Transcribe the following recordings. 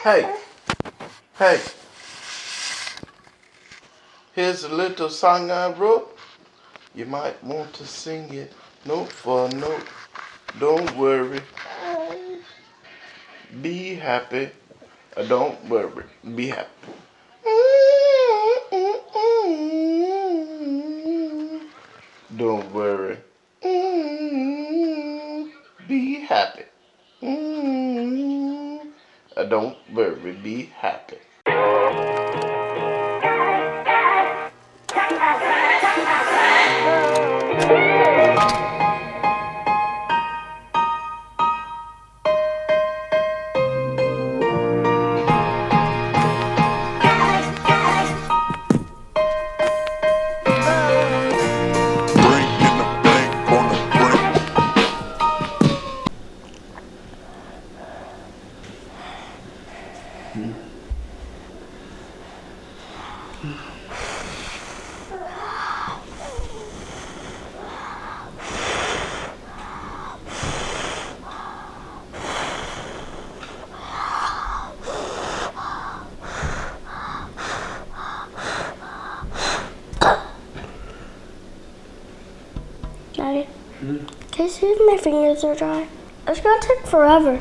Hey, hey. Here's a little song I wrote. You might want to sing it note for note. Don't worry. Be happy. Don't worry. Be happy. Don't worry. Be happy. Don't worry. Be happy. Daddy, can you see if my fingers are dry? It's gonna take forever.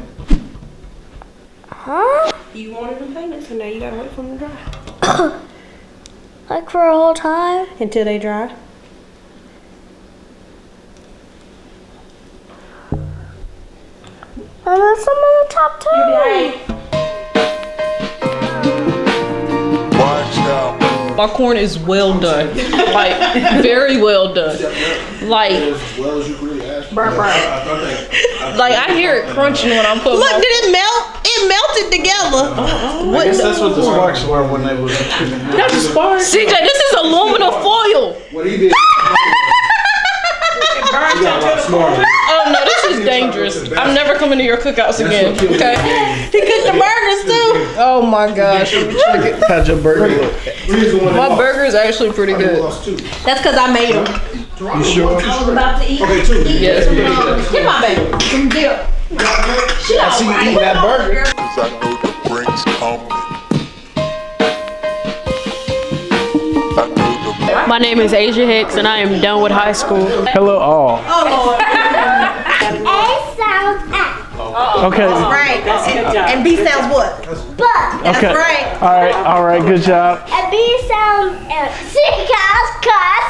Huh? You wanted them painted, so now you gotta wait for them to dry. Like for a whole time? Until they dry. And there's some on the top too. My corn is well done. Like, very well done. Like, like I hear it crunching when I'm putting. Look, did it melt? It melted together. I guess that's what the sparks were when they was. That's a spark. CJ, this is aluminum foil. What he did. Oh no, this is dangerous. I'm never coming to your cookouts again. Okay. He cooked the burgers too. Oh my gosh. How'd your burger look? My burger is actually pretty good. That's because I made them. You sure? I was about to eat. Okay, two. Yeah, it's pretty good. Get my baby. Some dip. I see you eating that burger. Cause I know the brink's coming. My name is Asia Hicks and I am done with high school. Hello all. Oh Lord. A sounds F. Okay. Right. And B sounds what? But. That's Okay. right. All right, good job. And B sounds C cows cuss.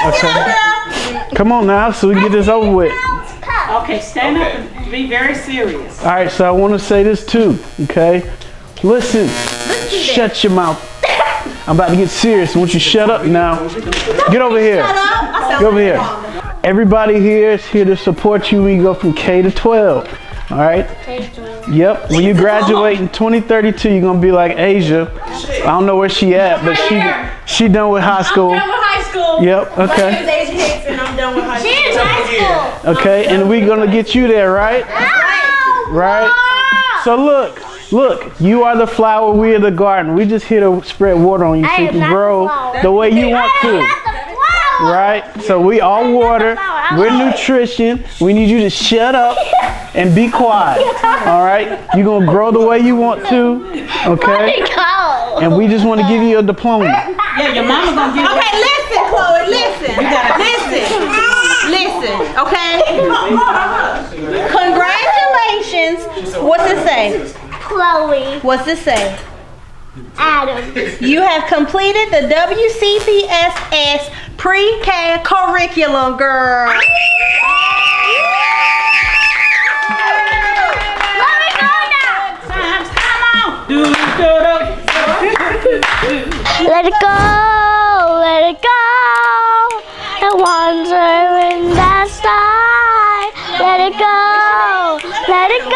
Okay. Come on now, so we can get this over with. Okay, stand up and be very serious. All right, so I want to say this too, okay? Listen, shut your mouth. I'm about to get serious. Won't you shut up now? Get over here. Get over here. Everybody here is here to support you when you go from K to 12. All right? Yep. When you graduate in 2032, you're gonna be like Asia. I don't know where she at, but she done with high school. I'm done with high school. Yep. My name is Okay. Asia Hicks and I'm done with high school. She's high school. Okay. And we gonna get you there, right? Right. So look, you are the flower, we are the garden. We just here to spread water on you so you can grow the way you want to. Right? So we all water, we're nutrition. We need you to shut up and be quiet. All right? You're going to grow the way you want to. Okay? And we just want to give you a diploma. Yeah, your mama gonna give you. Okay, listen, Chloe, listen, okay? Congratulations. What's it say? Chloe. What's it say? Adam. You have completed the WCPSS pre-K curriculum, girl. Let me go now. Come on. Let it go, let it go. And wander in that sky. Let it go, let it go.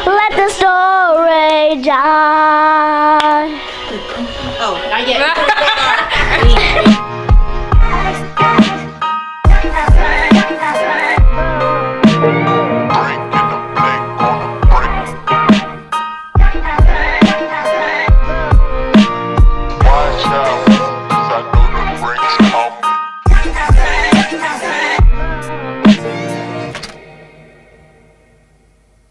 Let the story die. Oh, not yet.